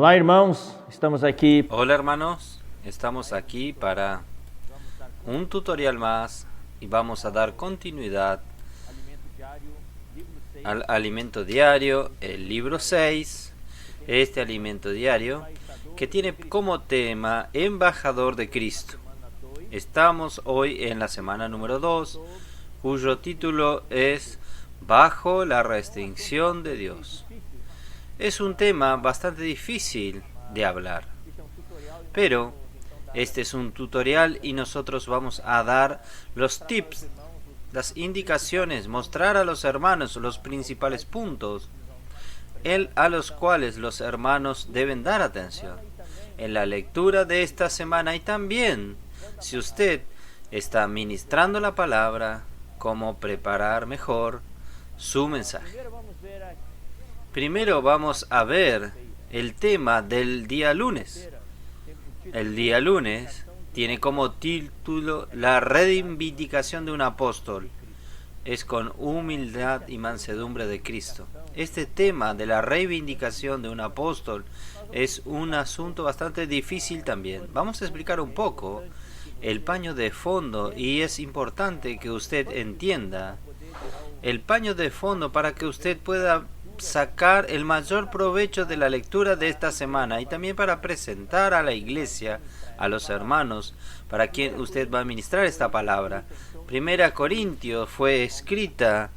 Olá, irmãos, estamos aqui. Hola hermanos, estamos aquí para un tutorial más y vamos a dar continuidad al alimento diario, el libro 6, este alimento diario que tiene como tema Embajador de Cristo. Estamos hoy en la semana número 2, cuyo título es Bajo la restricción de Dios. Es un tema bastante difícil de hablar, pero este es un tutorial y nosotros vamos a dar los tips, las indicaciones, mostrar a los hermanos los principales puntos a los cuales los hermanos deben dar atención en la lectura de esta semana, y también si usted está ministrando la palabra, cómo preparar mejor su mensaje. Primero vamos a ver el tema del día lunes. El día lunes tiene como título la reivindicación de un apóstol. Es con humildad y mansedumbre de Cristo. Este tema de la reivindicación de un apóstol es un asunto bastante difícil también. Vamos a explicar un poco el paño de fondo, y es importante que usted entienda el paño de fondo para que usted pueda sacar el mayor provecho de la lectura de esta semana, y también para presentar a la iglesia, a los hermanos, para quien usted va a ministrar esta palabra. Primera Corintios fue escrita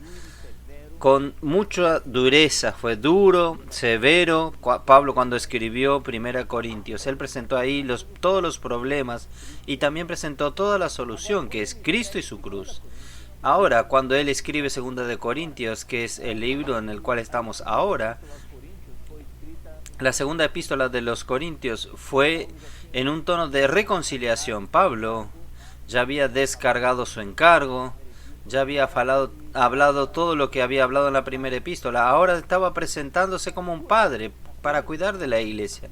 con mucha dureza, fue duro, severo. Pablo, cuando escribió Primera Corintios, él presentó ahí todos los problemas y también presentó toda la solución, que es Cristo y su cruz. Ahora, cuando él escribe Segunda de Corintios, que es el libro en el cual estamos ahora, la segunda epístola de los Corintios fue en un tono de reconciliación. Pablo ya había descargado su encargo, ya había hablado todo lo que había hablado en la primera epístola. Ahora estaba presentándose como un padre para cuidar de la iglesia,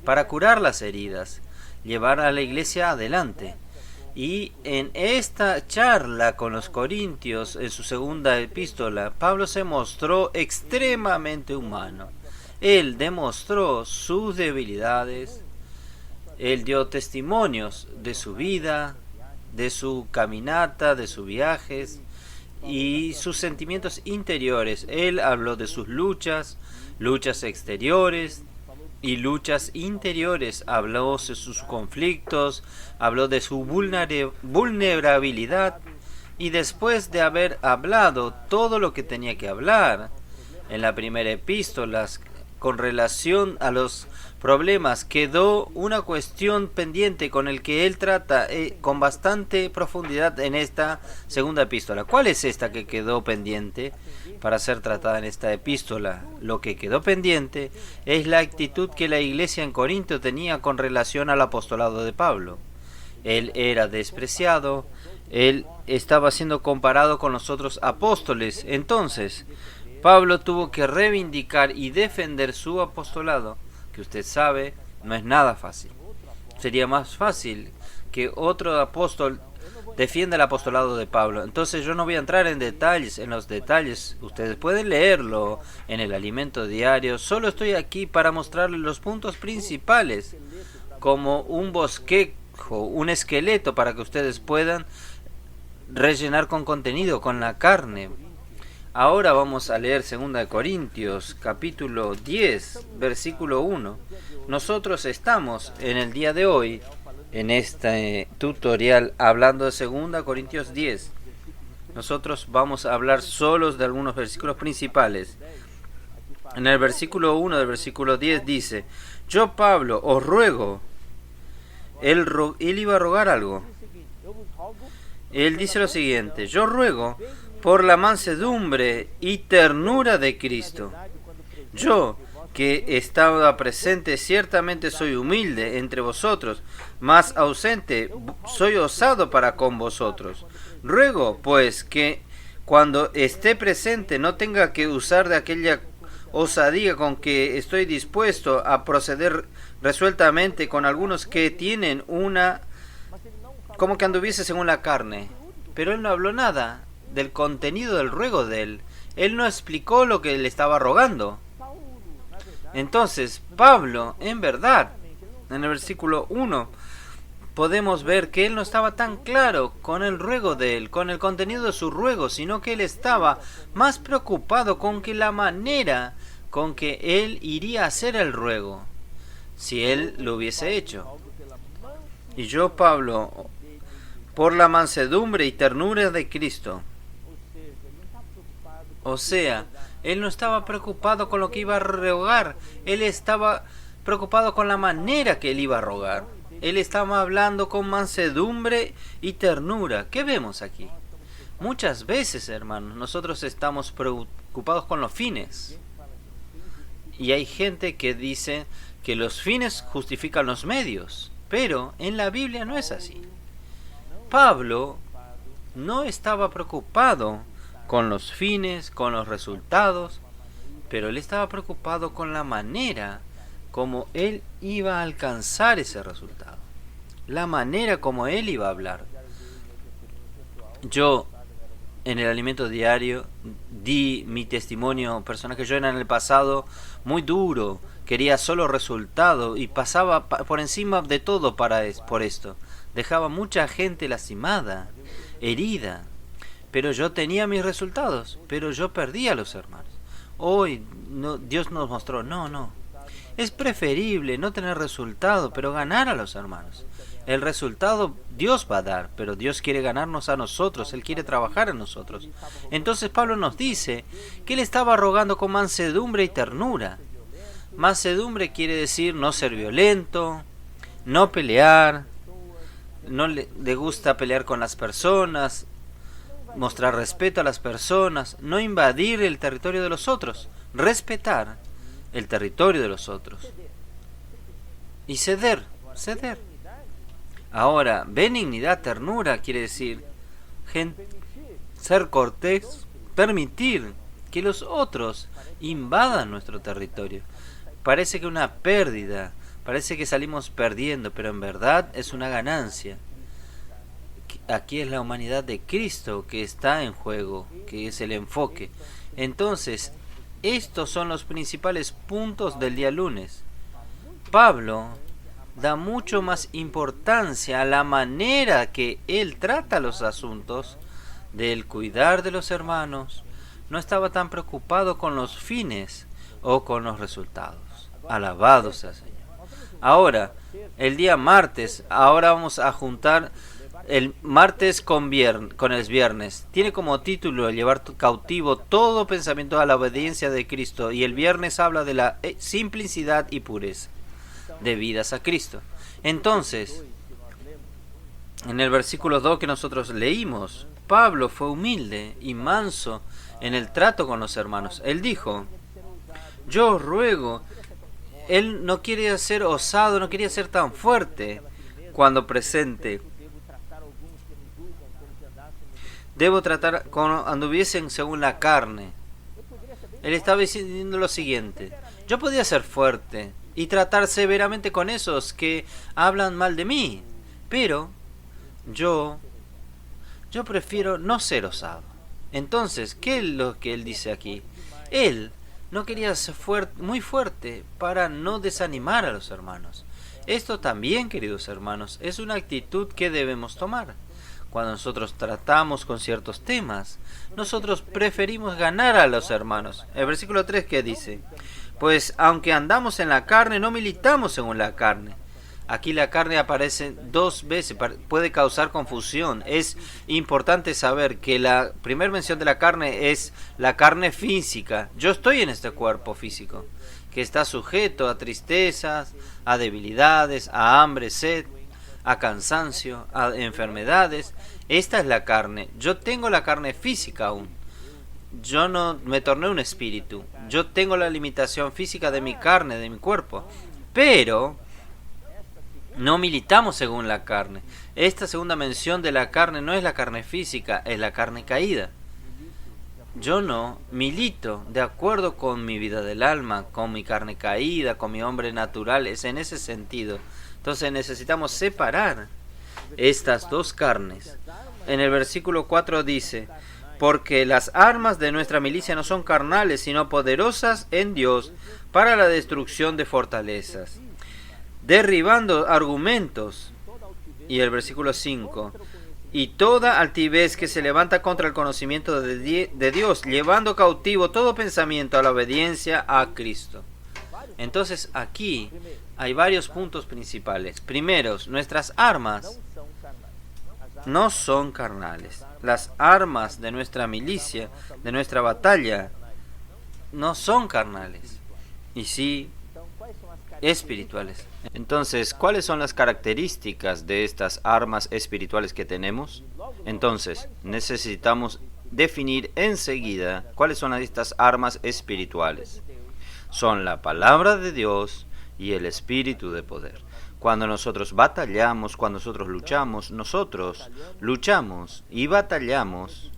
para curar las heridas, llevar a la iglesia adelante. Y en esta charla con los corintios, en su segunda epístola, Pablo se mostró extremadamente humano. Él demostró sus debilidades, él dio testimonios de su vida, de su caminata, de sus viajes y sus sentimientos interiores. Él habló de sus luchas exteriores y luchas interiores, habló de sus conflictos, habló de su vulnerabilidad, y después de haber hablado todo lo que tenía que hablar en la primera epístola con relación a los problemas, quedó una cuestión pendiente con el que él trata con bastante profundidad en esta segunda epístola. ¿Cuál es esta que quedó pendiente para ser tratada en esta epístola? Lo que quedó pendiente es la actitud que la iglesia en Corinto tenía con relación al apostolado de Pablo. Él era despreciado, él estaba siendo comparado con los otros apóstoles. Entonces, Pablo tuvo que reivindicar y defender su apostolado, que usted sabe, no es nada fácil. Sería más fácil que otro apóstol defienda el apostolado de Pablo. Entonces yo no voy a entrar en los detalles. Ustedes pueden leerlo en el alimento diario. Solo estoy aquí para mostrarles los puntos principales, como un bosquejo, un esqueleto, para que ustedes puedan rellenar con contenido, con la carne. Ahora vamos a leer 2 Corintios, capítulo 10, versículo 1. Nosotros estamos en el día de hoy, en este tutorial, hablando de 2 Corintios 10. Nosotros vamos a hablar solos de algunos versículos principales. En el versículo 1 del versículo 10 dice: Yo, Pablo, os ruego. Él iba a rogar algo. Él dice lo siguiente: Yo ruego por la mansedumbre y ternura de Cristo. Yo, que estaba presente, ciertamente soy humilde entre vosotros, mas ausente soy osado para con vosotros. Ruego, pues, que cuando esté presente no tenga que usar de aquella osadía con que estoy dispuesto a proceder resueltamente con algunos que tienen como que anduviese según la carne. Pero él no habló nada del contenido del ruego de él. Él no explicó lo que le estaba rogando. Entonces, Pablo, en verdad, en el versículo 1, podemos ver que él no estaba tan claro con el ruego de él, con el contenido de su ruego, sino que él estaba más preocupado con que la manera con que él iría a hacer el ruego, si él lo hubiese hecho. Y yo, Pablo, por la mansedumbre y ternura de Cristo, o sea, él no estaba preocupado con lo que iba a rogar, él estaba preocupado con la manera que él iba a rogar. Él estaba hablando con mansedumbre y ternura. ¿Qué vemos aquí? Muchas veces, hermanos, nosotros estamos preocupados con los fines. Y hay gente que dice que los fines justifican los medios. Pero en la Biblia no es así. Pablo no estaba preocupado con los fines, con los resultados, pero él estaba preocupado con la manera como él iba a alcanzar ese resultado, la manera como él iba a hablar. Yo, en el alimento diario, di mi testimonio personal, que yo era en el pasado muy duro, quería solo resultado y pasaba por encima de todo por esto. Dejaba mucha gente lastimada, herida, pero yo tenía mis resultados, pero yo perdía a los hermanos. Hoy Dios nos mostró, no. Es preferible no tener resultado, pero ganar a los hermanos. El resultado Dios va a dar, pero Dios quiere ganarnos a nosotros, Él quiere trabajar en nosotros. Entonces Pablo nos dice que Él estaba rogando con mansedumbre y ternura. Mansedumbre quiere decir no ser violento, no pelear, no le gusta pelear con las personas, mostrar respeto a las personas, no invadir el territorio de los otros, respetar el territorio de los otros y ceder. Ahora, benignidad, ternura quiere decir ser cortés, permitir que los otros invadan nuestro territorio. Parece que una pérdida, parece que salimos perdiendo, pero en verdad es una ganancia. Aquí es la humanidad de Cristo que está en juego, que es el enfoque. Entonces, estos son los principales puntos del día lunes. Pablo da mucho más importancia a la manera que él trata los asuntos del cuidar de los hermanos. No estaba tan preocupado con los fines o con los resultados. Alabado sea el Señor. Ahora, el día martes, ahora vamos a juntar el martes con el viernes. Tiene como título llevar cautivo todo pensamiento a la obediencia de Cristo, y el viernes habla de la simplicidad y pureza debidas a Cristo. Entonces, en el versículo 2 que nosotros leímos, Pablo fue humilde y manso en el trato con los hermanos. Él dijo, yo os ruego. Él no quería ser osado, no quería ser tan fuerte cuando presente. Debo tratar como anduviesen según la carne. Él estaba diciendo lo siguiente: yo podía ser fuerte y tratar severamente con esos que hablan mal de mí, pero yo prefiero no ser osado. Entonces, ¿qué es lo que él dice aquí? Él no quería ser muy fuerte para no desanimar a los hermanos. Esto también, queridos hermanos, es una actitud que debemos tomar. Cuando nosotros tratamos con ciertos temas, nosotros preferimos ganar a los hermanos. El versículo 3 que dice, pues aunque andamos en la carne, no militamos según la carne. Aquí la carne aparece 2 veces, puede causar confusión. Es importante saber que la primera mención de la carne es la carne física. Yo estoy en este cuerpo físico, que está sujeto a tristezas, a debilidades, a hambre, sed, a cansancio, a enfermedades. Esta es la carne. Yo tengo la carne física aún. Yo no me torné un espíritu. Yo tengo la limitación física de mi carne, de mi cuerpo. Pero no militamos según la carne. Esta segunda mención de la carne no es la carne física, es la carne caída. Yo no milito de acuerdo con mi vida del alma, con mi carne caída, con mi hombre natural. Es en ese sentido. Entonces necesitamos separar estas 2 carnes. En el versículo 4 dice, Porque las armas de nuestra milicia no son carnales, sino poderosas en Dios para la destrucción de fortalezas, derribando argumentos. Y el versículo 5. Y toda altivez que se levanta contra el conocimiento de Dios, llevando cautivo todo pensamiento a la obediencia a Cristo. Entonces aquí hay varios puntos principales. Primeros, nuestras armas no son carnales. Las armas de nuestra milicia, de nuestra batalla, no son carnales, y sí espirituales. Entonces, ¿cuáles son las características de estas armas espirituales que tenemos? Entonces, necesitamos definir enseguida cuáles son estas armas espirituales. Son la palabra de Dios y el espíritu de poder. Cuando nosotros batallamos, cuando nosotros luchamos y batallamos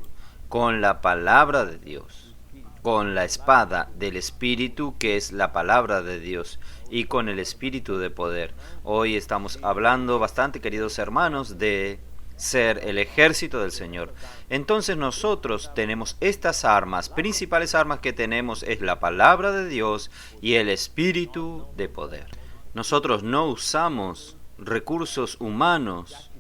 con la palabra de Dios, con la espada del Espíritu, que es la palabra de Dios, y con el Espíritu de poder. Hoy estamos hablando bastante, queridos hermanos, de ser el ejército del Señor. Entonces nosotros tenemos estas armas, principales armas que tenemos es la palabra de Dios y el Espíritu de poder. Nosotros no usamos recursos humanos,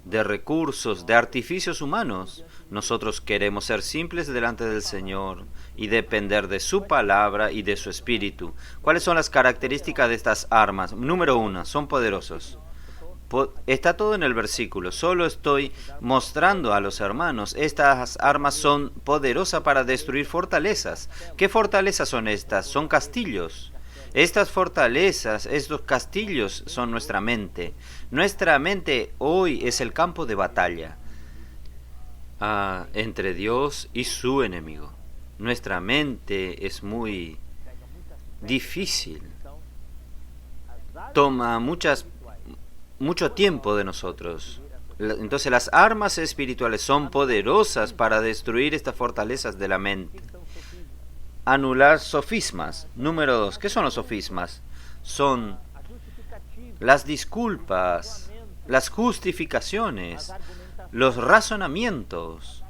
de artificios humanos. Nosotros queremos ser simples delante del Señor y depender de su palabra y de su espíritu. ¿Cuáles son las características de estas armas? Número 1, son poderosos. Está todo en el versículo, solo estoy mostrando a los hermanos, estas armas son poderosas para destruir fortalezas. ¿Qué fortalezas son estas? Son castillos. Estas fortalezas, estos castillos son nuestra mente. Nuestra mente hoy es el campo de batalla entre Dios y su enemigo. Nuestra mente es muy difícil. Toma mucho tiempo de nosotros. Entonces las armas espirituales son poderosas para destruir estas fortalezas de la mente. Anular sofismas. Número 2. ¿Qué son los sofismas? Son las disculpas, las justificaciones, los razonamientos,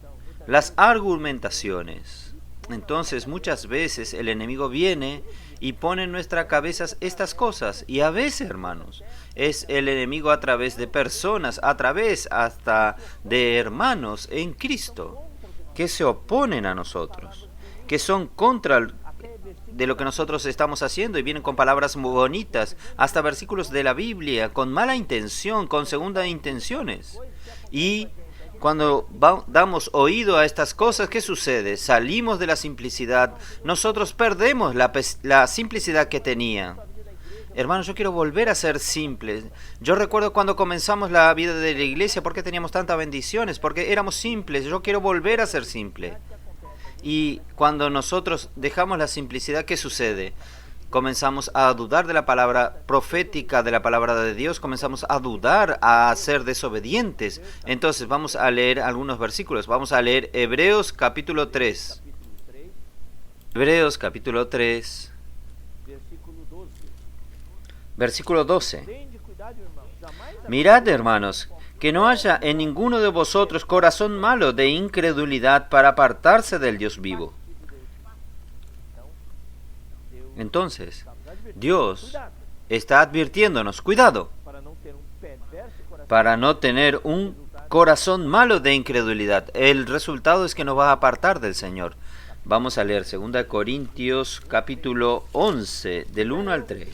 las argumentaciones. Entonces muchas veces el enemigo viene y pone en nuestras cabezas estas cosas. Y a veces, hermanos, es el enemigo a través de personas, a través hasta de hermanos en Cristo, que se oponen a nosotros, que son contra de lo que nosotros estamos haciendo y vienen con palabras muy bonitas, hasta versículos de la Biblia, con mala intención, con segundas intenciones. Y cuando damos oído a estas cosas, ¿qué sucede? Salimos de la simplicidad, nosotros perdemos la simplicidad que tenía. Hermanos, yo quiero volver a ser simple. Yo recuerdo cuando comenzamos la vida de la iglesia, ¿por qué teníamos tantas bendiciones? Porque éramos simples. Yo quiero volver a ser simple. Y cuando nosotros dejamos la simplicidad, ¿qué sucede? Comenzamos a dudar de la palabra profética, de la palabra de Dios, comenzamos a dudar, a ser desobedientes. Entonces vamos a leer algunos versículos. Vamos a leer Hebreos capítulo 3. Hebreos capítulo 3, versículo 12. Mirad, hermanos, que no haya en ninguno de vosotros corazón malo de incredulidad para apartarse del Dios vivo. Entonces, Dios está advirtiéndonos, cuidado, para no tener un corazón malo de incredulidad. El resultado es que nos va a apartar del Señor. Vamos a leer 2 Corintios capítulo 11, del 1 al 3.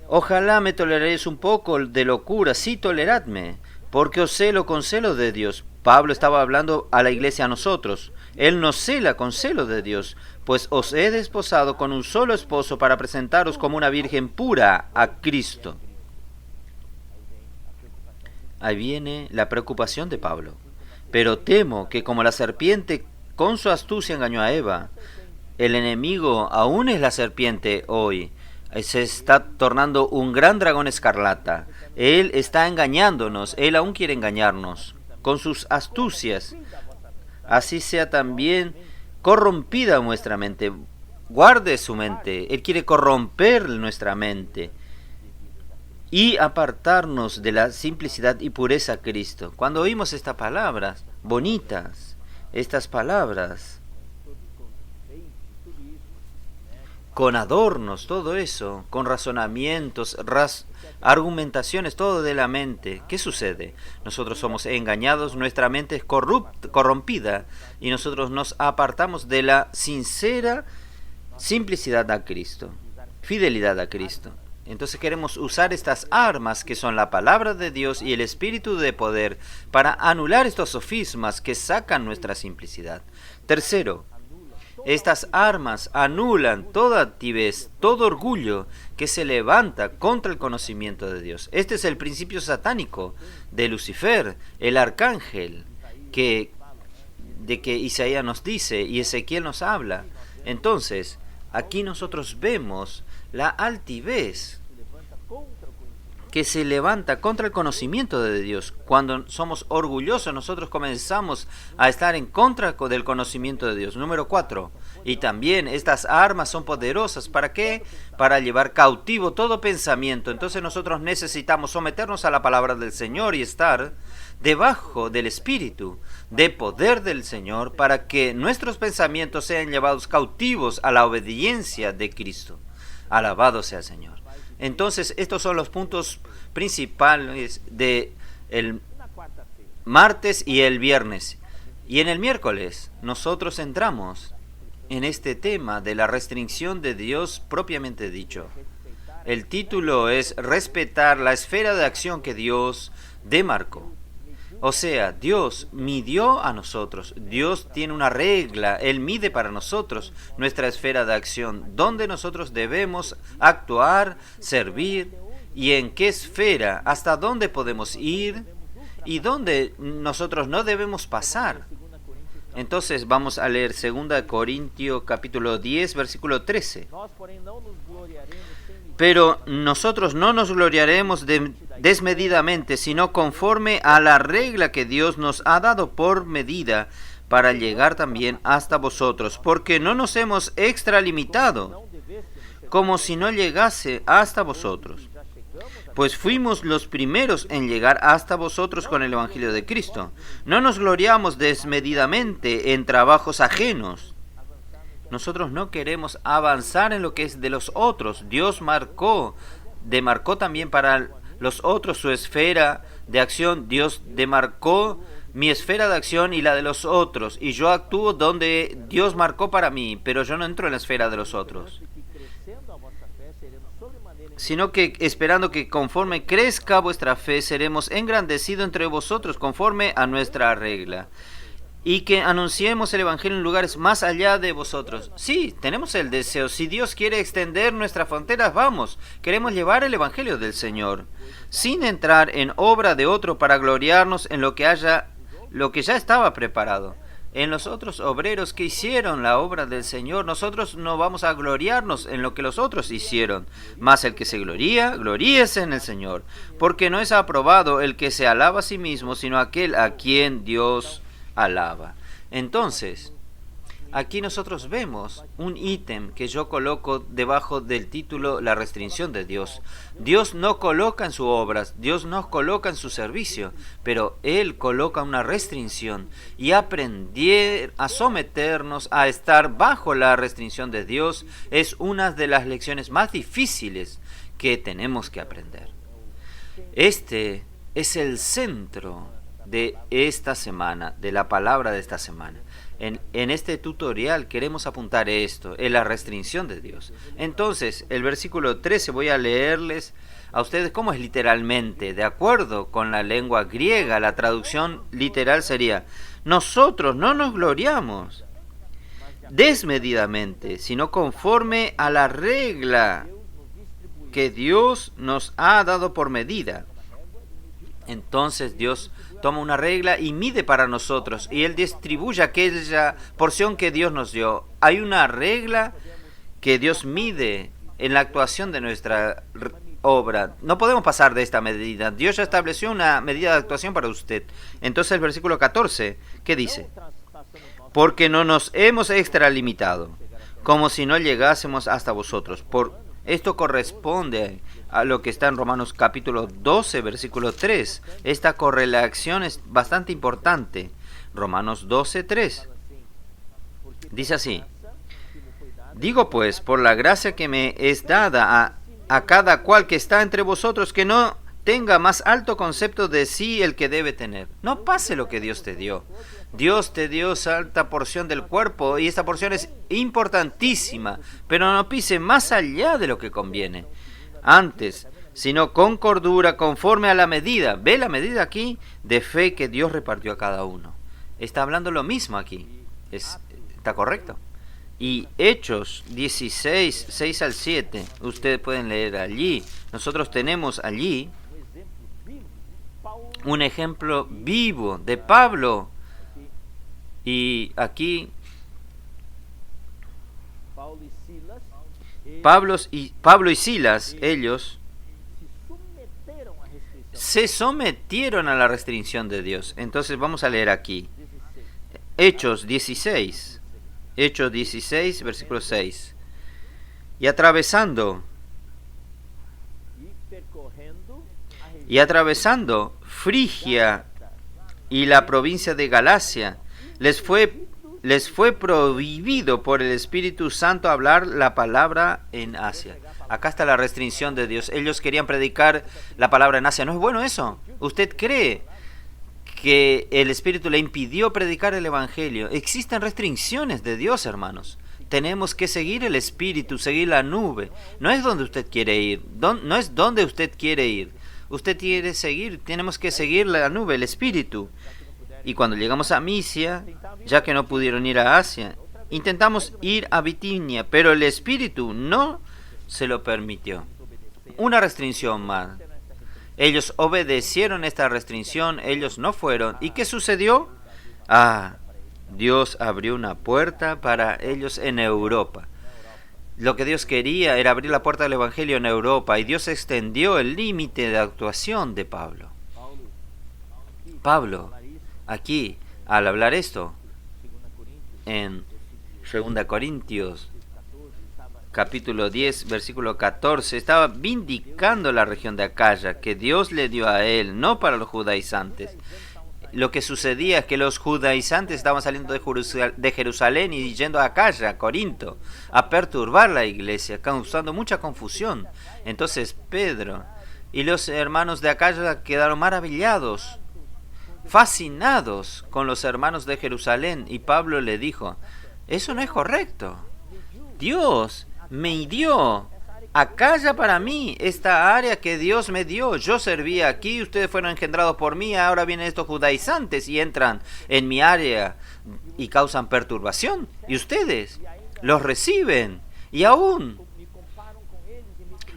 Ojalá me toleréis un poco de locura, sí, toleradme, porque os celo con celo de Dios. Pablo estaba hablando a la iglesia, a nosotros. Él nos cela con celo de Dios, pues os he desposado con un solo esposo para presentaros como una virgen pura a Cristo. Ahí viene la preocupación de Pablo. Pero temo que como la serpiente con su astucia engañó a Eva, el enemigo aún es la serpiente hoy. Se está tornando un gran dragón escarlata. Él está engañándonos, él aún quiere engañarnos con sus astucias. Así sea también corrompida nuestra mente. Guarde su mente. Él quiere corromper nuestra mente y apartarnos de la simplicidad y pureza de Cristo. Cuando oímos estas palabras bonitas, estas palabras, con adornos, todo eso, con razonamientos, argumentaciones, todo de la mente. ¿Qué sucede? Nosotros somos engañados, nuestra mente es corrompida y nosotros nos apartamos de la sincera simplicidad a Cristo, fidelidad a Cristo. Entonces queremos usar estas armas que son la palabra de Dios y el espíritu de poder para anular estos sofismas que sacan nuestra simplicidad. Tercero, estas armas anulan toda altivez, todo orgullo que se levanta contra el conocimiento de Dios. Este es el principio satánico de Lucifer, el arcángel, de que Isaías nos dice y Ezequiel nos habla. Entonces, aquí nosotros vemos la altivez que se levanta contra el conocimiento de Dios. Cuando somos orgullosos, nosotros comenzamos a estar en contra del conocimiento de Dios. Número 4. Y también estas armas son poderosas. ¿Para qué? Para llevar cautivo todo pensamiento. Entonces nosotros necesitamos someternos a la palabra del Señor y estar debajo del espíritu de poder del Señor para que nuestros pensamientos sean llevados cautivos a la obediencia de Cristo. Alabado sea el Señor. Entonces, estos son los puntos principales de el martes y el viernes. Y en el miércoles nosotros entramos en este tema de la restricción de Dios propiamente dicho. El título es respetar la esfera de acción que Dios demarcó. O sea, Dios midió a nosotros, Dios tiene una regla, Él mide para nosotros nuestra esfera de acción, donde nosotros debemos actuar, servir y en qué esfera, hasta dónde podemos ir y dónde nosotros no debemos pasar. Entonces vamos a leer 2 Corintios capítulo 10, versículo 13. Pero nosotros no nos gloriaremos desmedidamente, sino conforme a la regla que Dios nos ha dado por medida, para llegar también hasta vosotros, porque no nos hemos extralimitado, como si no llegase hasta vosotros. Pues fuimos los primeros en llegar hasta vosotros con el Evangelio de Cristo. No nos gloriamos desmedidamente en trabajos ajenos. Nosotros no queremos avanzar en lo que es de los otros. Dios demarcó también para los otros su esfera de acción. Dios demarcó mi esfera de acción y la de los otros. Y yo actúo donde Dios marcó para mí, pero yo no entro en la esfera de los otros. Sino que esperando que conforme crezca vuestra fe, seremos engrandecidos entre vosotros conforme a nuestra regla. Y que anunciemos el Evangelio en lugares más allá de vosotros. Sí, tenemos el deseo. Si Dios quiere extender nuestras fronteras, vamos. Queremos llevar el Evangelio del Señor, sin entrar en obra de otro para gloriarnos en lo que ya estaba preparado. En los otros obreros que hicieron la obra del Señor, nosotros no vamos a gloriarnos en lo que los otros hicieron. Mas el que se gloría, gloríese en el Señor. Porque no es aprobado el que se alaba a sí mismo, sino aquel a quien Dios alaba. Entonces, aquí nosotros vemos un ítem que yo coloco debajo del título la restricción de Dios. Dios no coloca en sus obras, Dios nos coloca en su servicio, pero Él coloca una restricción y aprender a someternos a estar bajo la restricción de Dios es una de las lecciones más difíciles que tenemos que aprender. Este es el centro de esta semana, de la palabra de esta semana. En este tutorial queremos apuntar esto, en la restricción de Dios. Entonces, el versículo 13 voy a leerles a ustedes cómo es literalmente. De acuerdo con la lengua griega, la traducción literal sería: nosotros no nos gloriamos desmedidamente, sino conforme a la regla que Dios nos ha dado por medida. Entonces Dios toma una regla y mide para nosotros, y Él distribuye aquella porción que Dios nos dio. Hay una regla que Dios mide en la actuación de nuestra obra. No podemos pasar de esta medida. Dios ya estableció una medida de actuación para usted. Entonces el versículo 14, ¿qué dice? Porque no nos hemos extralimitado, como si no llegásemos hasta vosotros. Esto corresponde a lo que está en Romanos capítulo 12, versículo 3. Esta correlación es bastante importante. Romanos 12, 3. Dice así: digo pues, por la gracia que me es dada a cada cual que está entre vosotros, que no tenga más alto concepto de sí el que debe tener. No pase lo que Dios te dio. Dios te dio alta porción del cuerpo y esta porción es importantísima, pero no pise más allá de lo que conviene. Antes, sino con cordura, conforme a la medida, ve la medida aquí, de fe que Dios repartió a cada uno. Está hablando lo mismo aquí. ¿Está correcto? Y Hechos 16, 6 al 7, ustedes pueden leer allí. Nosotros tenemos allí un ejemplo vivo de Pablo. Y aquí Pablo y Silas, ellos se sometieron a la restricción de Dios. Entonces vamos a leer aquí. Hechos 16, versículo 6. Y atravesando Frigia y la provincia de Galacia, les fue prohibido por el Espíritu Santo hablar la palabra en Asia. Acá está la restricción de Dios. Ellos querían predicar la palabra en Asia. ¿No es bueno eso? ¿Usted cree que el Espíritu le impidió predicar el Evangelio? Existen restricciones de Dios, hermanos. Tenemos que seguir el Espíritu, seguir la nube. No es donde usted quiere ir. No es donde usted quiere ir. Usted quiere seguir, tenemos que seguir la nube, el Espíritu. Y cuando llegamos a Misia, ya que no pudieron ir a Asia, intentamos ir a Bitinia, pero el Espíritu no se lo permitió. Una restricción más. Ellos obedecieron esta restricción, ellos no fueron. ¿Y qué sucedió? Dios abrió una puerta para ellos en Europa. Lo que Dios quería era abrir la puerta del Evangelio en Europa, y Dios extendió el límite de actuación de Pablo. Pablo, aquí, al hablar esto, en 2 Corintios, capítulo 10, versículo 14, estaba vindicando la región de Acaya, que Dios le dio a él, no para los judaizantes. Lo que sucedía es que los judaizantes estaban saliendo de Jerusalén y yendo a Acaya, a Corinto, a perturbar la iglesia, causando mucha confusión. Entonces Pedro y los hermanos de Acaya quedaron maravillados, fascinados con los hermanos de Jerusalén, y Pablo le dijo: eso no es correcto. Dios me dio Acaya para mí, esta área que Dios me dio. Yo servía aquí, ustedes fueron engendrados por mí, ahora vienen estos judaizantes y entran en mi área y causan perturbación. Y ustedes los reciben y aún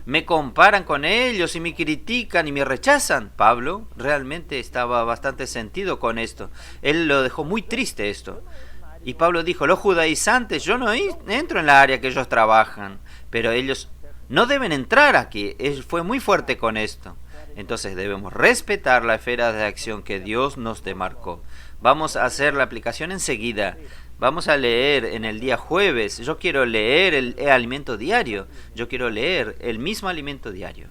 me comparan con ellos y me critican y me rechazan. Pablo realmente estaba bastante sentido con esto. Él lo dejó muy triste esto. Y Pablo dijo: los judaizantes, yo no entro en la área que ellos trabajan, pero ellos no deben entrar aquí. Él fue muy fuerte con esto. Entonces debemos respetar la esfera de acción que Dios nos demarcó. Vamos a hacer la aplicación enseguida. Vamos a leer en el día jueves. Yo quiero leer el alimento diario. Yo quiero leer el mismo alimento diario.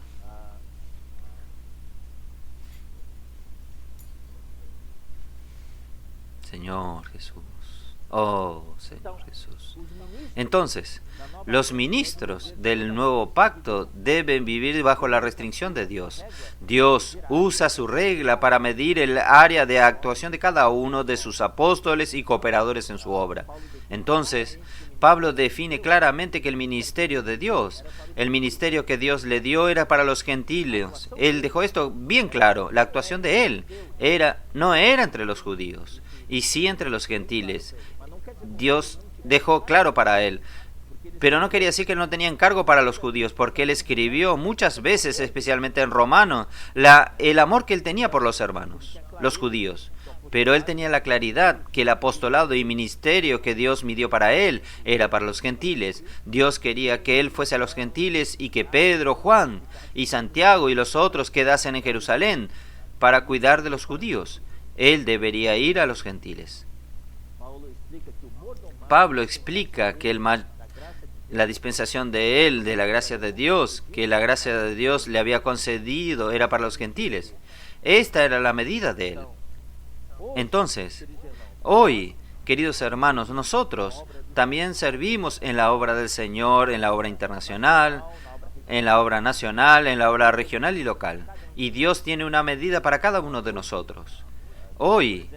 Señor Jesús. Oh, Señor Jesús. Entonces, los ministros del nuevo pacto deben vivir bajo la restricción de Dios. Dios usa su regla para medir el área de actuación de cada uno de sus apóstoles y cooperadores en su obra. Entonces, Pablo define claramente que el ministerio de Dios, el ministerio que Dios le dio, era para los gentiles. Él dejó esto bien claro. La actuación de él no era entre los judíos, y sí entre los gentiles. Dios dejó claro para él. Pero no quería decir que él no tenía encargo para los judíos, porque él escribió muchas veces, especialmente en Romano, el amor que él tenía por los hermanos, los judíos. Pero él tenía la claridad que el apostolado y ministerio que Dios midió para él era para los gentiles. Dios quería que él fuese a los gentiles y que Pedro, Juan y Santiago y los otros quedasen en Jerusalén para cuidar de los judíos. Él debería ir a los gentiles. Pablo explica que la dispensación de él, de la gracia de Dios, que la gracia de Dios le había concedido, era para los gentiles. Esta era la medida de él. Entonces, hoy queridos hermanos, nosotros también servimos en la obra del Señor, en la obra internacional, en la obra nacional, en la obra regional y local. Y Dios tiene una medida para cada uno de nosotros. Hoy,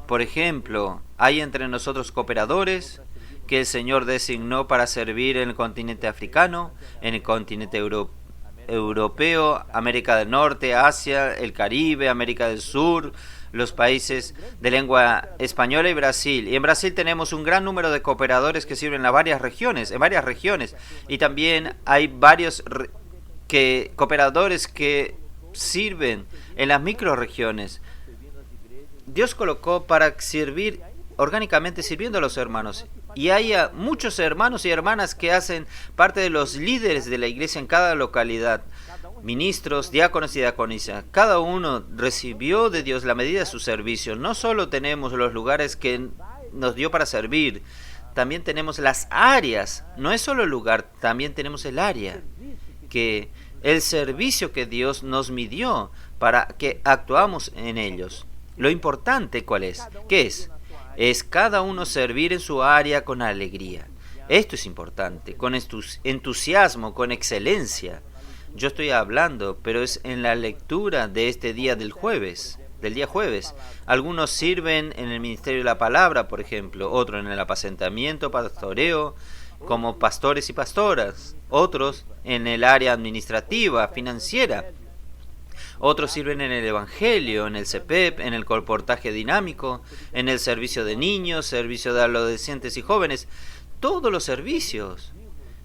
por ejemplo, hay entre nosotros cooperadores que el Señor designó para servir en el continente africano, en el continente europeo, América del Norte, Asia, el Caribe, América del Sur, los países de lengua española y Brasil. Y en Brasil tenemos un gran número de cooperadores que sirven en varias regiones, y también hay varios cooperadores que sirven en las microrregiones. Dios colocó para servir orgánicamente sirviendo a los hermanos. Y hay muchos hermanos y hermanas que hacen parte de los líderes de la iglesia en cada localidad. Ministros, diáconos y diaconisas. Cada uno recibió de Dios la medida de su servicio. No solo tenemos los lugares que nos dio para servir, también tenemos las áreas. No es solo el lugar, también tenemos el área. Que el servicio que Dios nos midió para que actuamos en ellos. Lo importante, ¿cuál es? ¿Qué es? Es cada uno servir en su área con alegría. Esto es importante, con entusiasmo, con excelencia. Yo estoy hablando, pero es en la lectura de este día del día jueves. Algunos sirven en el ministerio de la palabra, por ejemplo, otros en el apacentamiento, pastoreo, como pastores y pastoras, otros en el área administrativa, financiera. Otros sirven en el Evangelio, en el CEPEP, en el colportaje dinámico, en el servicio de niños, servicio de adolescentes y jóvenes. Todos los servicios.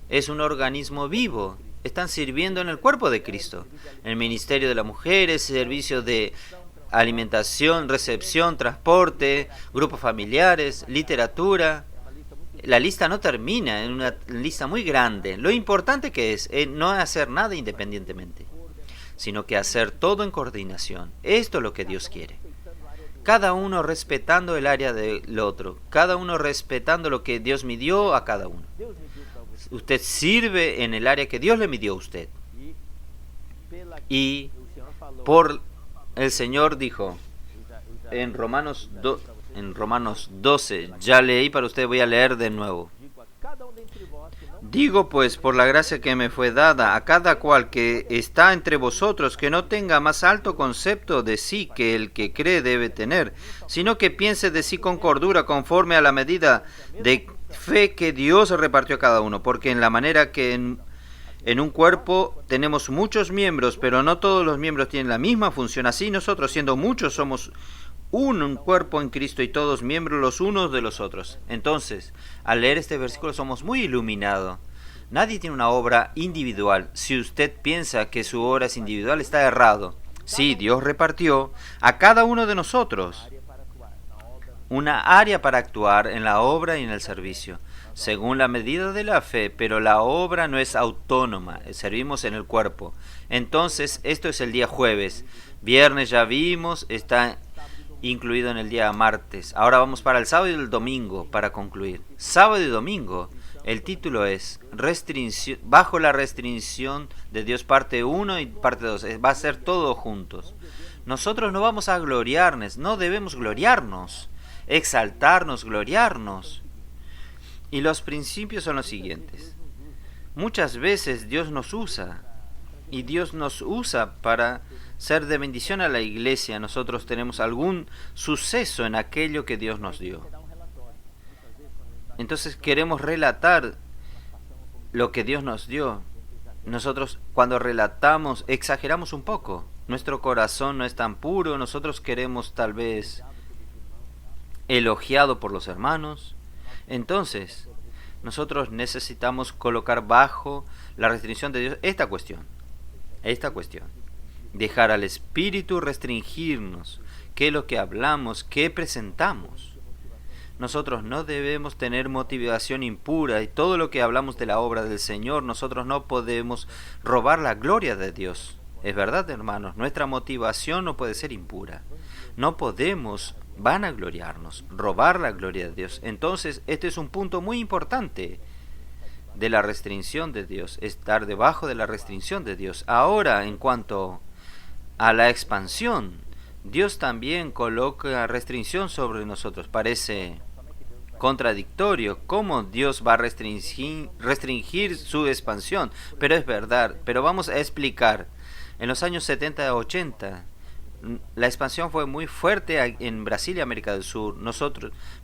Es un organismo vivo. Están sirviendo en el cuerpo de Cristo. El ministerio de las mujeres, servicio de alimentación, recepción, transporte, grupos familiares, literatura. La lista no termina, en una lista muy grande. Lo importante que es no hacer nada independientemente, sino que hacer todo en coordinación. Esto es lo que Dios quiere. Cada uno respetando el área del otro, cada uno respetando lo que Dios midió a cada uno. Usted sirve en el área que Dios le midió a usted. Y por el Señor dijo en Romanos 12, ya leí para usted, voy a leer de nuevo. Digo pues, por la gracia que me fue dada, a cada cual que está entre vosotros, que no tenga más alto concepto de sí que el que cree debe tener, sino que piense de sí con cordura, conforme a la medida de fe que Dios repartió a cada uno, porque en la manera que en un cuerpo tenemos muchos miembros, pero no todos los miembros tienen la misma función, así nosotros, siendo muchos, somos un cuerpo en Cristo y todos miembros los unos de los otros. Entonces, al leer este versículo somos muy iluminados. Nadie tiene una obra individual. Si usted piensa que su obra es individual, está errado. Sí, Dios repartió a cada uno de nosotros una área para actuar en la obra y en el servicio, según la medida de la fe, pero la obra no es autónoma, servimos en el cuerpo. Entonces, esto es el día jueves. Viernes ya vimos, está incluido en el día martes. Ahora vamos para el sábado y el domingo para concluir. Sábado y domingo, el título es bajo la restricción de Dios, parte 1 y parte 2. Va a ser todo juntos. Nosotros no vamos a gloriarnos, no debemos gloriarnos, exaltarnos, gloriarnos. Y los principios son los siguientes. Muchas veces Dios nos usa, y Dios nos usa para ser de bendición a la iglesia. Nosotros tenemos algún suceso en aquello que Dios nos dio. Entonces queremos relatar lo que Dios nos dio. Nosotros cuando relatamos exageramos un poco. Nuestro corazón no es tan puro. Nosotros queremos tal vez elogiado por los hermanos. Entonces nosotros necesitamos colocar bajo la restricción de Dios esta cuestión. Dejar al Espíritu restringirnos. ¿Qué es lo que hablamos? ¿Qué presentamos? Nosotros no debemos tener motivación impura, y todo lo que hablamos de la obra del Señor, nosotros no podemos robar la gloria de Dios. Es verdad, hermanos, nuestra motivación no puede ser impura. No podemos vanagloriarnos, robar la gloria de Dios. Entonces, este es un punto muy importante de la restricción de Dios, estar debajo de la restricción de Dios. Ahora, en cuanto a la expansión, Dios también coloca restricción sobre nosotros. Parece contradictorio. ¿Cómo Dios va a restringir su expansión? Pero es verdad. Pero vamos a explicar. En los años 70 80, la expansión fue muy fuerte en Brasil y América del Sur.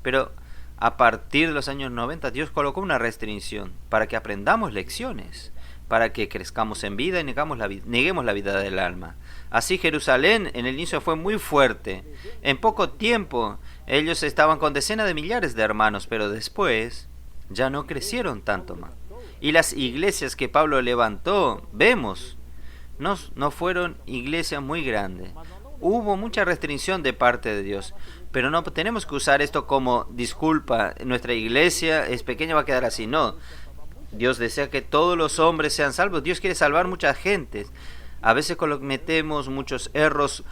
Pero a partir de los años 90, Dios colocó una restricción para que aprendamos lecciones, para que crezcamos en vida y neguemos la vida del alma. Así Jerusalén en el inicio fue muy fuerte. En poco tiempo ellos estaban con decenas de millares de hermanos, pero después ya no crecieron tanto más. Y las iglesias que Pablo levantó, vemos, no fueron iglesias muy grandes. Hubo mucha restricción de parte de Dios, pero no tenemos que usar esto como disculpa. Nuestra iglesia es pequeña, va a quedar así. No, Dios desea que todos los hombres sean salvos. Dios quiere salvar muchas gentes. A veces cometemos muchos errores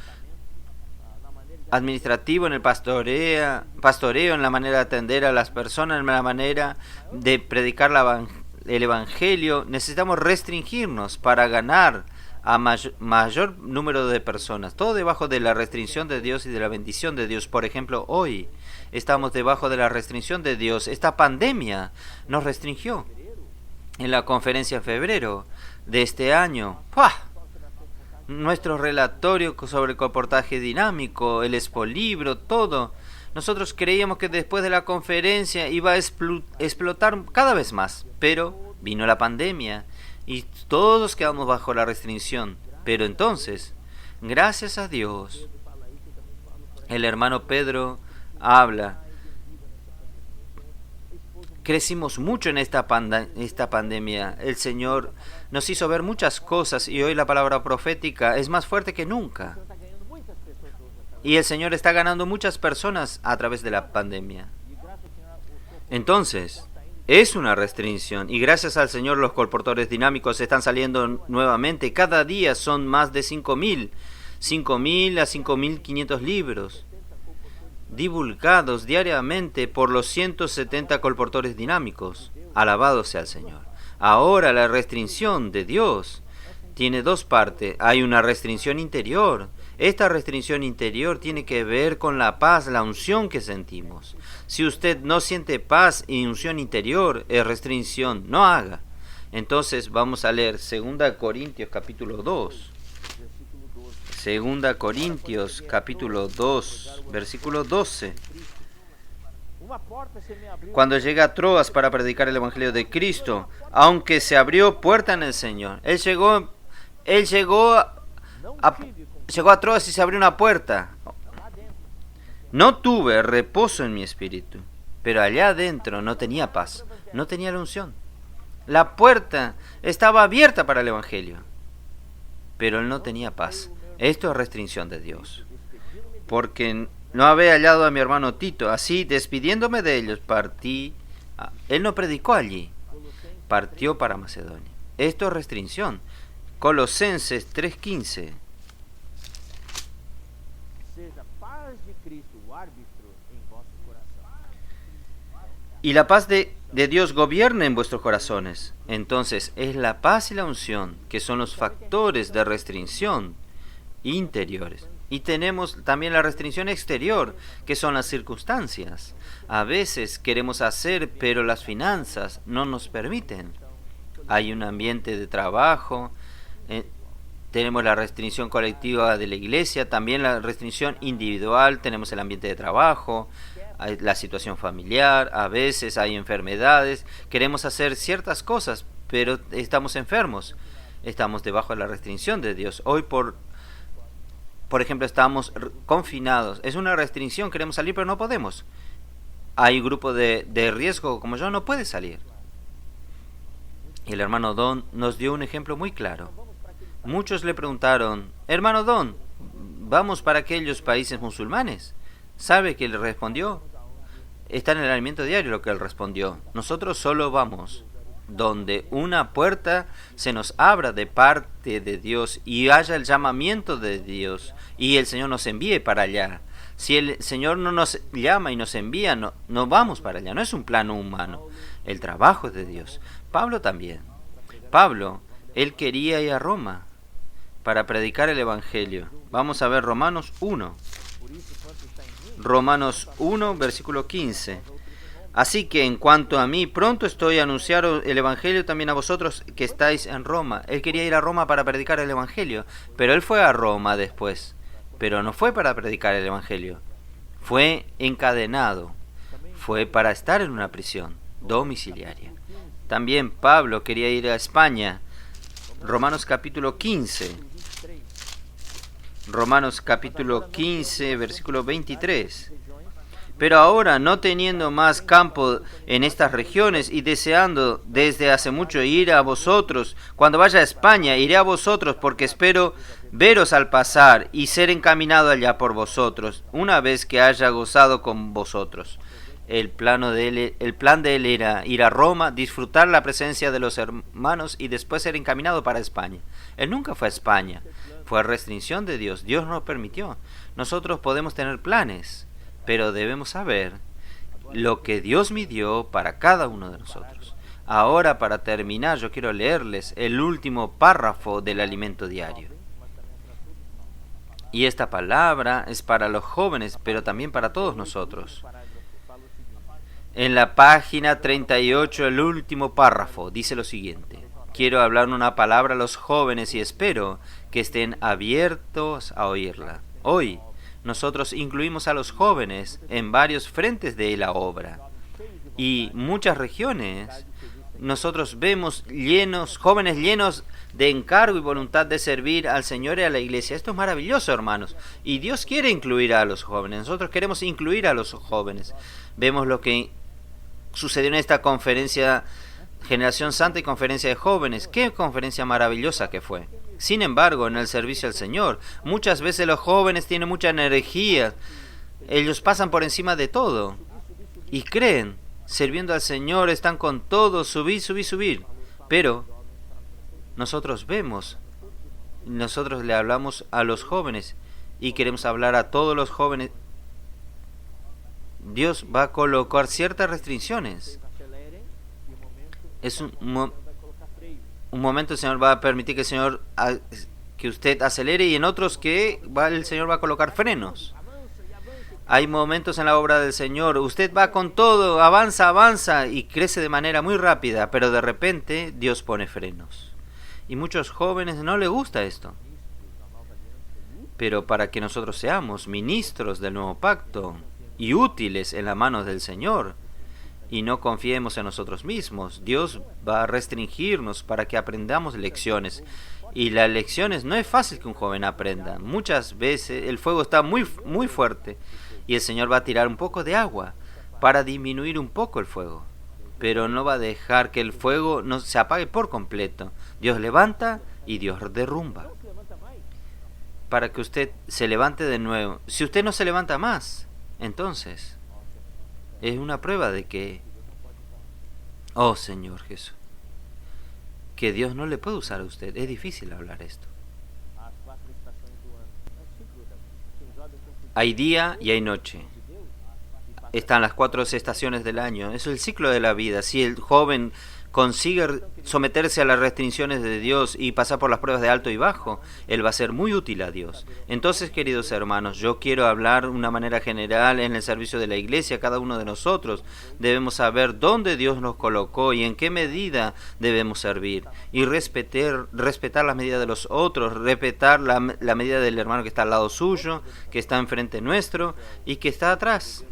administrativos en el pastoreo, en la manera de atender a las personas, en la manera de predicar el evangelio. Necesitamos restringirnos para ganar a mayor número de personas. Todo debajo de la restricción de Dios y de la bendición de Dios. Por ejemplo, hoy estamos debajo de la restricción de Dios. Esta pandemia nos restringió. En la conferencia en febrero de este año, ¡pah!, nuestro relatorio sobre el comportaje dinámico, el expolibro, todo. Nosotros creíamos que después de la conferencia iba a explotar cada vez más, pero vino la pandemia y todos quedamos bajo la restricción. Pero entonces, gracias a Dios, el hermano Pedro habla. Crecimos mucho en esta pandemia. El Señor nos hizo ver muchas cosas y hoy la palabra profética es más fuerte que nunca. Y el Señor está ganando muchas personas a través de la pandemia. Entonces, es una restricción y gracias al Señor los colportores dinámicos están saliendo nuevamente. Cada día son más de 5.000 a 5.500 libros divulgados diariamente por los 170 colportores dinámicos. Alabado sea el Señor. Ahora la restricción de Dios tiene dos partes. Hay una restricción interior. Esta restricción interior tiene que ver con la paz, la unción que sentimos. Si usted no siente paz y unción interior, es restricción. No haga. Entonces vamos a leer 2 Corintios capítulo 2. 2 Corintios capítulo 2, versículo 12. Cuando llegué a Troas para predicar el Evangelio de Cristo, aunque se abrió puerta en el Señor. Él llegó a Troas y se abrió una puerta. No tuve reposo en mi espíritu, pero allá adentro no tenía paz, no tenía la unción. La puerta estaba abierta para el Evangelio, pero él no tenía paz. Esto es restricción de Dios. Porque no había hallado a mi hermano Tito. Así, despidiéndome de ellos, partí. Él no predicó allí. Partió para Macedonia. Esto es restricción. Colosenses 3:15. Y la paz de Dios gobierna en vuestros corazones. Entonces, es la paz y la unción que son los factores de restricción interiores. Y tenemos también la restricción exterior, que son las circunstancias. A veces queremos hacer, pero las finanzas no nos permiten. Hay un ambiente de trabajo, tenemos la restricción colectiva de la iglesia, también la restricción individual, tenemos el ambiente de trabajo, la situación familiar, a veces hay enfermedades, queremos hacer ciertas cosas, pero estamos enfermos, estamos debajo de la restricción de Dios. Hoy por ejemplo, estamos confinados. Es una restricción, queremos salir, pero no podemos. Hay un grupo de riesgo, como yo, no puede salir. Y el hermano Don nos dio un ejemplo muy claro. Muchos le preguntaron, hermano Don, ¿vamos para aquellos países musulmanes? ¿Sabe que él respondió? Está en el alimento diario lo que él respondió. Nosotros solo vamos donde una puerta se nos abra de parte de Dios y haya el llamamiento de Dios y el Señor nos envíe para allá. Si el Señor no nos llama y nos envía, no vamos para allá. No es un plano humano. El trabajo es de Dios. Pablo también. Pablo, él quería ir a Roma, para predicar el Evangelio. Vamos a ver Romanos 1. Romanos 1, versículo 15. Así que en cuanto a mí, pronto estoy a anunciar el Evangelio también a vosotros que estáis en Roma. Él quería ir a Roma para predicar el Evangelio, pero él fue a Roma después. Pero no fue para predicar el Evangelio. Fue encadenado. Fue para estar en una prisión domiciliaria. También Pablo quería ir a España. Romanos capítulo 15. Romanos capítulo 15, versículo 23. Pero ahora, no teniendo más campo en estas regiones y deseando desde hace mucho ir a vosotros, cuando vaya a España, iré a vosotros porque espero veros al pasar y ser encaminado allá por vosotros, una vez que haya gozado con vosotros. El plan de él era ir a Roma, disfrutar la presencia de los hermanos y después ser encaminado para España. Él nunca fue a España, fue restricción de Dios, Dios no lo permitió. Nosotros podemos tener planes, pero debemos saber lo que Dios midió para cada uno de nosotros. Ahora, para terminar, yo quiero leerles el último párrafo del alimento diario. Y esta palabra es para los jóvenes, pero también para todos nosotros. En la página 38, el último párrafo, dice lo siguiente. Quiero hablar una palabra a los jóvenes y espero que estén abiertos a oírla. Hoy, nosotros incluimos a los jóvenes en varios frentes de la obra. Y muchas regiones, nosotros vemos jóvenes llenos de encargo y voluntad de servir al Señor y a la iglesia. Esto es maravilloso, hermanos. Y Dios quiere incluir a los jóvenes. Nosotros queremos incluir a los jóvenes. Vemos lo que sucedió en esta conferencia Generación Santa y conferencia de jóvenes. Qué conferencia maravillosa que fue. Sin embargo, en el servicio al Señor, muchas veces los jóvenes tienen mucha energía. Ellos pasan por encima de todo y creen, sirviendo al Señor, están con todo, subir. Pero nosotros le hablamos a los jóvenes y queremos hablar a todos los jóvenes. Dios va a colocar ciertas restricciones. Es un momento el Señor va a permitir que usted acelere y en otros el Señor va a colocar frenos. Hay momentos en la obra del Señor, usted va con todo, avanza y crece de manera muy rápida, pero de repente Dios pone frenos. Y muchos jóvenes no les gusta esto. Pero para que nosotros seamos ministros del nuevo pacto y útiles en las manos del Señor, y no confiemos en nosotros mismos, Dios va a restringirnos para que aprendamos lecciones. Y las lecciones no es fácil que un joven aprenda. Muchas veces el fuego está muy fuerte y el Señor va a tirar un poco de agua para disminuir un poco el fuego. Pero no va a dejar que el fuego no se apague por completo. Dios levanta y Dios derrumba. Para que usted se levante de nuevo. Si usted no se levanta más, entonces es una prueba de que, oh Señor Jesús, que Dios no le puede usar a usted. Es difícil hablar esto. Hay día y hay noche. Están las 4 estaciones del año. Es el ciclo de la vida. Si el joven consigue someterse a las restricciones de Dios y pasar por las pruebas de alto y bajo, él va a ser muy útil a Dios. Entonces, queridos hermanos, yo quiero hablar de una manera general en el servicio de la iglesia. Cada uno de nosotros debemos saber dónde Dios nos colocó y en qué medida debemos servir. Y respetar las medidas de los otros, respetar la medida del hermano que está al lado suyo, que está enfrente nuestro y que está atrás.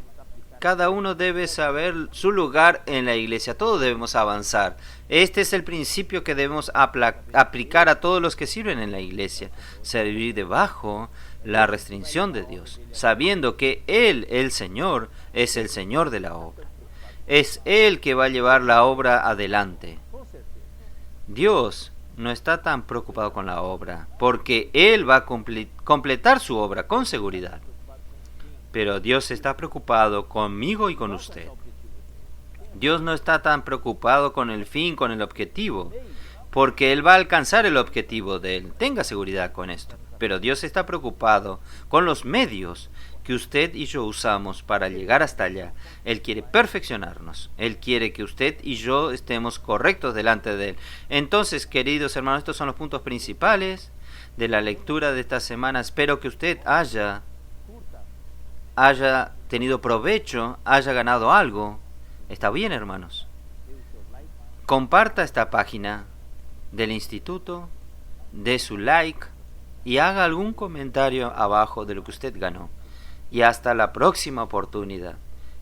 Cada uno debe saber su lugar en la iglesia. Todos debemos avanzar. Este es el principio que debemos aplicar a todos los que sirven en la iglesia. Servir debajo la restricción de Dios, sabiendo que Él, el Señor, es el Señor de la obra. Es Él que va a llevar la obra adelante. Dios no está tan preocupado con la obra, porque Él va a completar su obra con seguridad. Pero Dios está preocupado conmigo y con usted. Dios no está tan preocupado con el fin, con el objetivo, porque Él va a alcanzar el objetivo de Él. Tenga seguridad con esto. Pero Dios está preocupado con los medios que usted y yo usamos para llegar hasta allá. Él quiere perfeccionarnos. Él quiere que usted y yo estemos correctos delante de Él. Entonces, queridos hermanos, estos son los puntos principales de la lectura de esta semana. Espero que usted haya tenido provecho, haya ganado algo. Está bien, hermanos. Comparta esta página del instituto, dé su like y haga algún comentario abajo de lo que usted ganó. Y hasta la próxima oportunidad.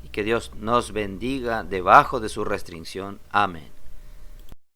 Y que Dios nos bendiga debajo de su restricción. Amén.